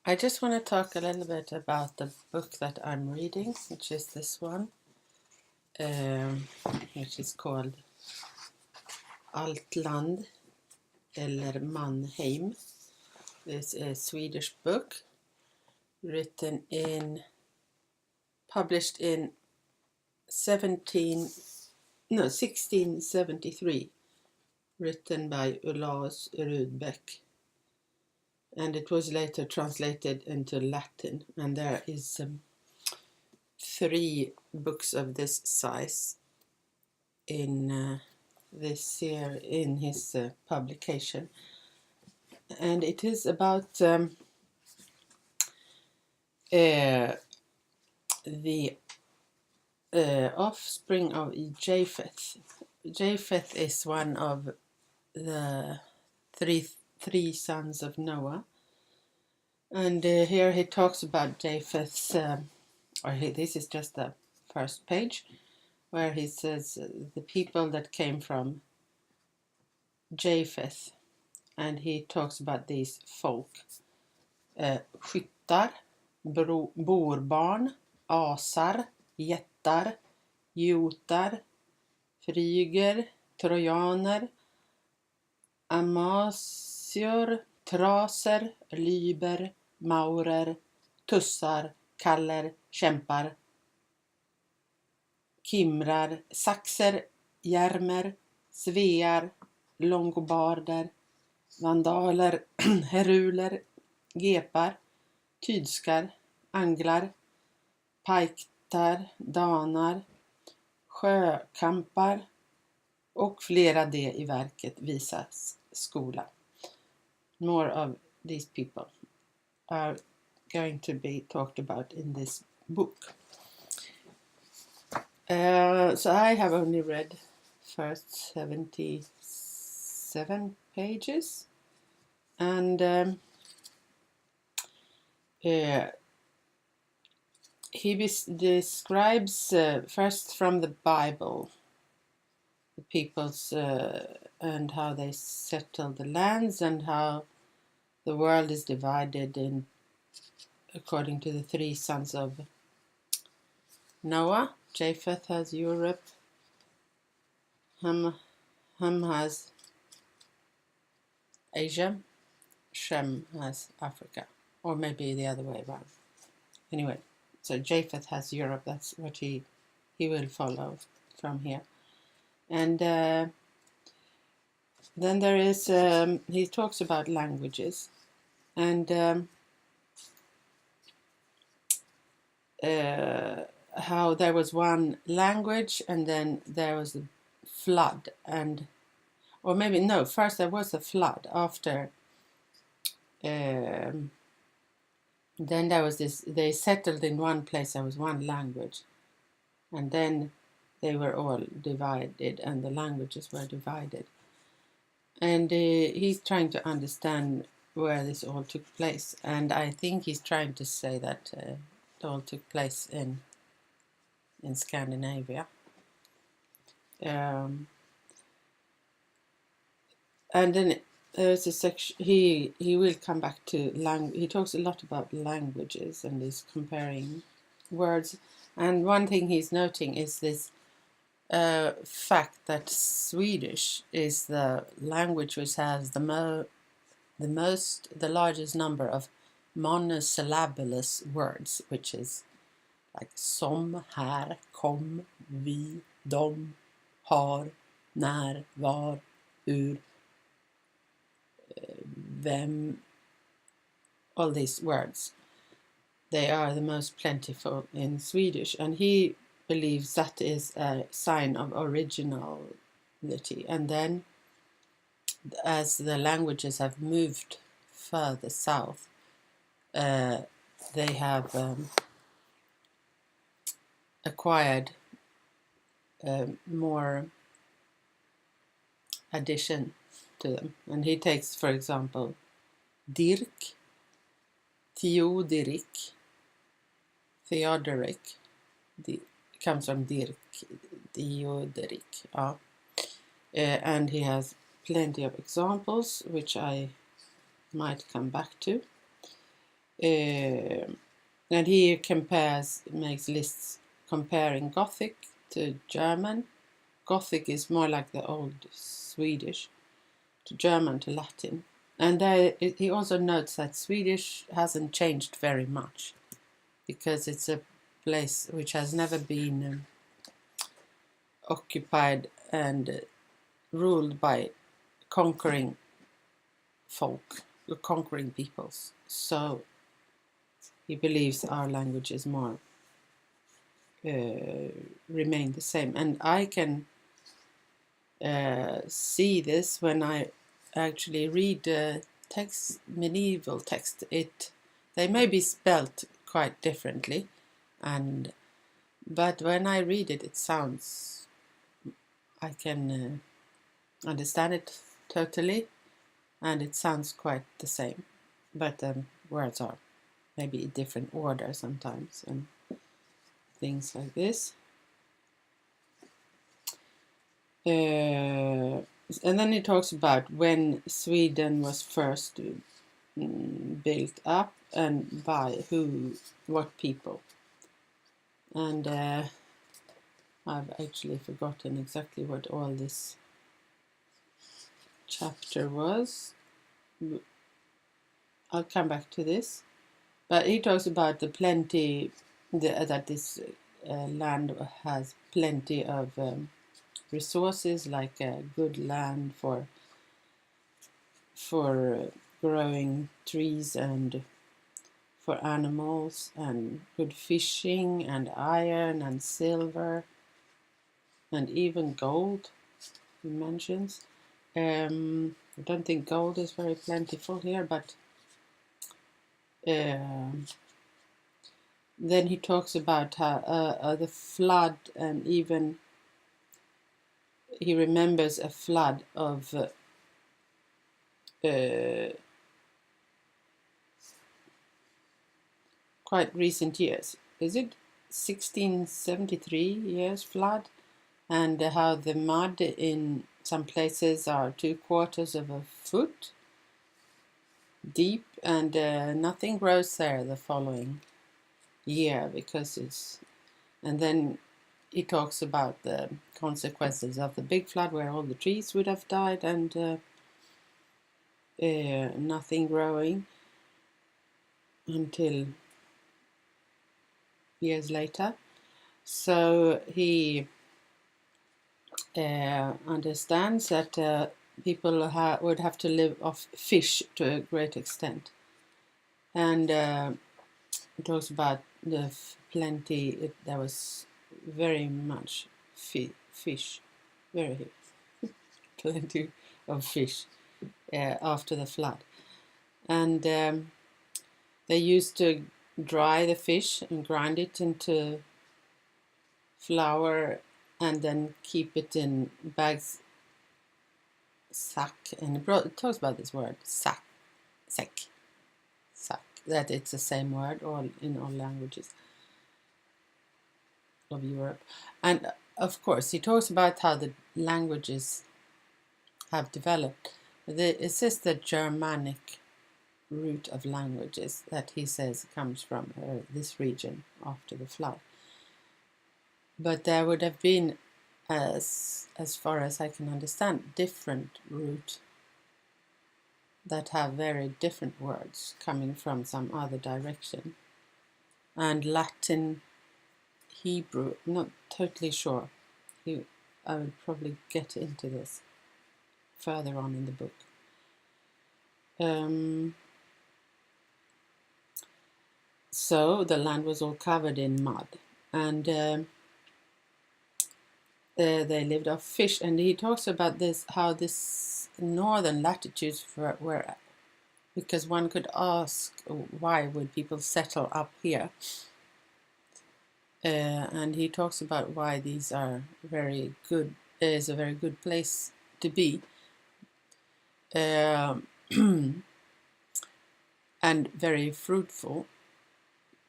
I just want to talk a little bit about the book that I'm reading, which is this one, which is called Altland, Eller Mannheim. It's a Swedish book published in 1673, written by Olaus Rudbecks. And it was later translated into Latin, and there is 3 books of this size in this year in his publication, and it is about the offspring of Japheth. Japheth is one of the three sons of Noah, and here he talks about Japheth's, this is just the first page, where he says the people that came from Japheth, and he talks about these folk. Skyttar, borbarn, asar, jättar, jotar, fryger, trojaner, amasior, traser, lyber, maurer, tussar, kaller, kämpar, kimrar, saxer, järmer, svear, longobarder, vandaler, heruler, gepar, tydskar, anglar, pajktar, danar, sjökampar och flera det i verket visas skola. More of these people are going to be talked about in this book. So I have only read first 77 pages, and he describes first from the Bible the peoples and how they settled the lands, and how the world is divided in according to the 3 sons of Noah. Japheth has Europe, Ham has Asia, Shem has Africa, or maybe the other way around. Anyway, so Japheth has Europe. That's what he will follow from here. And then there is, he talks about languages, and how there was one language, and then there was a flood, or maybe no, first there was a flood, after then there was this, they settled in one place, there was one language, and then they were all divided, and the languages were divided, and he's trying to understand where this all took place, and I think he's trying to say that it all took place in Scandinavia. And then there's a section, he will come back to language. He talks a lot about languages and is comparing words, and one thing he's noting is this fact that Swedish is the language which has the largest number of monosyllableless words, which is like som, här, kom, vi, dom, har, när, var, hur, vem, all these words. They are the most plentiful in Swedish, and he believes that is a sign of originality. And then, as the languages have moved further south, they have acquired more addition to them. And he takes, for example, Dirk, Theodoric, comes from Dirk, Theodoric. And he has plenty of examples, which I might come back to. And he makes lists comparing Gothic to German. Gothic is more like the old Swedish, to German to Latin. And he also notes that Swedish hasn't changed very much, because it's a place which has never been occupied and ruled by conquering folk, conquering peoples. So he believes our language is more remain the same. And I can see this when I actually read text, medieval text. They may be spelt quite differently, but when I read it, it sounds, I can understand it totally, and it sounds quite the same, but words are maybe in different order sometimes and things like this. And then he talks about when Sweden was first built up and by what people. And I've actually forgotten exactly what all this chapter was. I'll come back to this. But he talks about the plenty, that this land has plenty of resources, like good land for growing trees and for animals, and good fishing and iron and silver and even gold, he mentions. I don't think gold is very plentiful here, but then he talks about how the flood, and even he remembers a flood of quite recent years. Is it 1673 years flood? And how the mud in some places are 3/4 of a foot deep, and nothing grows there the following year because it's. And then he talks about the consequences of the big flood, where all the trees would have died and nothing growing until years later. So he understands that people would have to live off fish to a great extent. And he talks about the plenty, there was very much fish, very plenty of fish after the flood. And they used to dry the fish and grind it into flour and then keep it in bags, sack, and it talks about this word, sack, that it's the same word in all languages of Europe. And of course, he talks about how the languages have developed. It's just the Germanic root of languages that he says comes from this region after the flood. But there would have been, as far as I can understand, different root that have very different words coming from some other direction. And Latin, Hebrew, not totally sure. I will probably get into this further on in the book. So the land was all covered in mud, and they lived off fish. And he talks about this, how this northern latitudes were, because one could ask, why would people settle up here? And he talks about why these are very good, is a very good place to be. And very fruitful.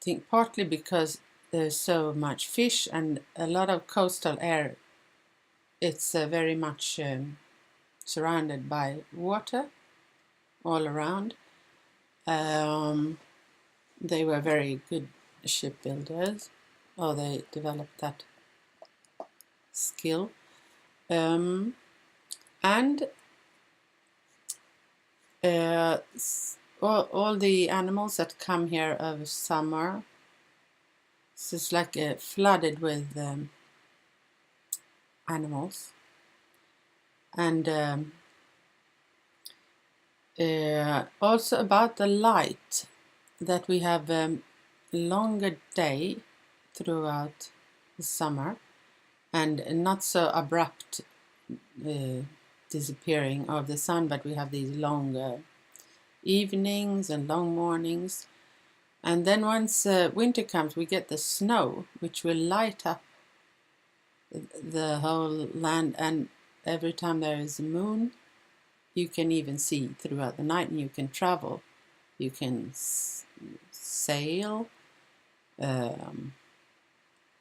I think partly because there's so much fish and a lot of coastal air. It's very much surrounded by water all around. they were very good shipbuilders, or they developed that skill. And all the animals that come here over summer, so it's like flooded with animals. And also about the light, that we have longer day throughout the summer and not so abrupt disappearing of the sun, but we have these longer evenings and long mornings. And then once winter comes, we get the snow, which will light up the whole land, and every time there is a moon, you can even see throughout the night, and you can travel, you can sail,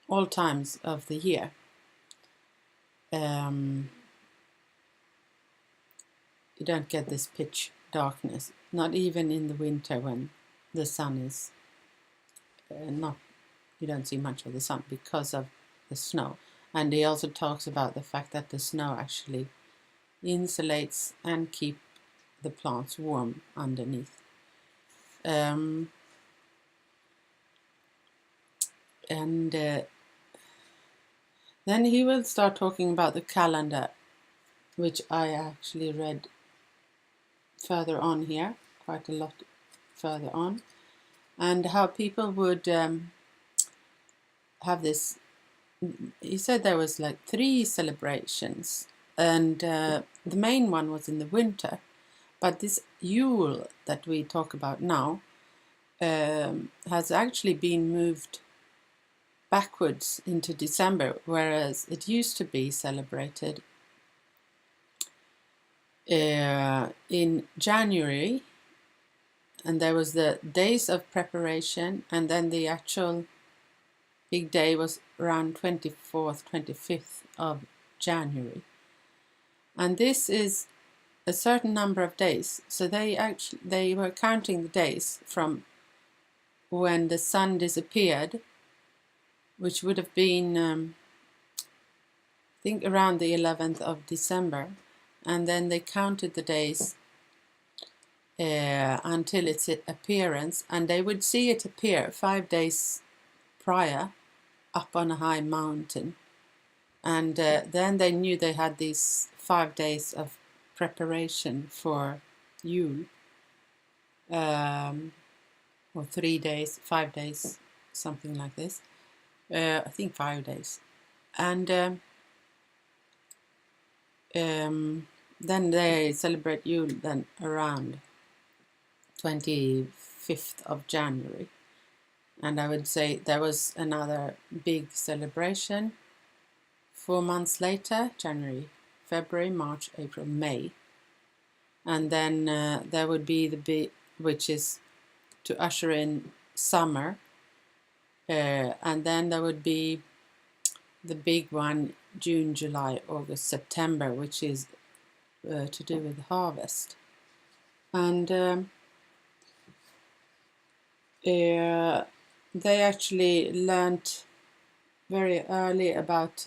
all times of the year. You don't get this pitch darkness, not even in the winter when the sun is you don't see much of the sun because of the snow. And he also talks about the fact that the snow actually insulates and keep the plants warm underneath. And then he will start talking about the calendar, which I actually read further on here, quite a lot further on, and how people would have this. He said there was like 3 celebrations, and the main one was in the winter, but this Yule that we talk about now has actually been moved backwards into December, whereas it used to be celebrated in January, and there was the days of preparation, and then the actual big day was around 24th, 25th of January. And this is a certain number of days. So they were counting the days from when the sun disappeared, which would have been, I think, around the 11th of December. And then they counted the days until its appearance. And they would see it appear 5 days prior up on a high mountain. And then they knew they had these 5 days of preparation for Yule. Or 3 days, 5 days, something like this. I think 5 days. And then they celebrate Yule then around 25th of January. And I would say there was another big celebration 4 months later, January, February, March, April, May. And then there would be the big, which is to usher in summer. And then there would be the big one, June, July, August, September, which is to do with harvest. And they actually learnt very early about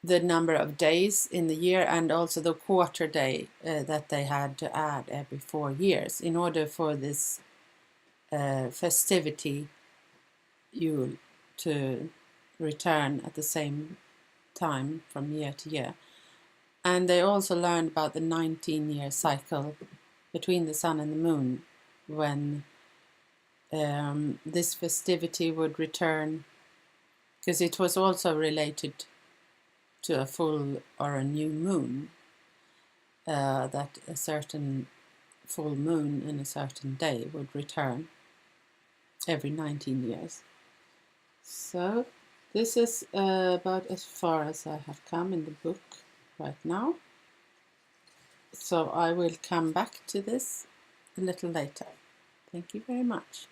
the number of days in the year, and also the quarter day that they had to add every 4 years in order for this festivity Yule to return at the same time from year to year. And they also learned about the 19-year cycle between the sun and the moon, when this festivity would return, because it was also related to a full or a new moon, that a certain full moon in a certain day would return every 19 years. So this is about as far as I have come in the book right now. So I will come back to this a little later. Thank you very much.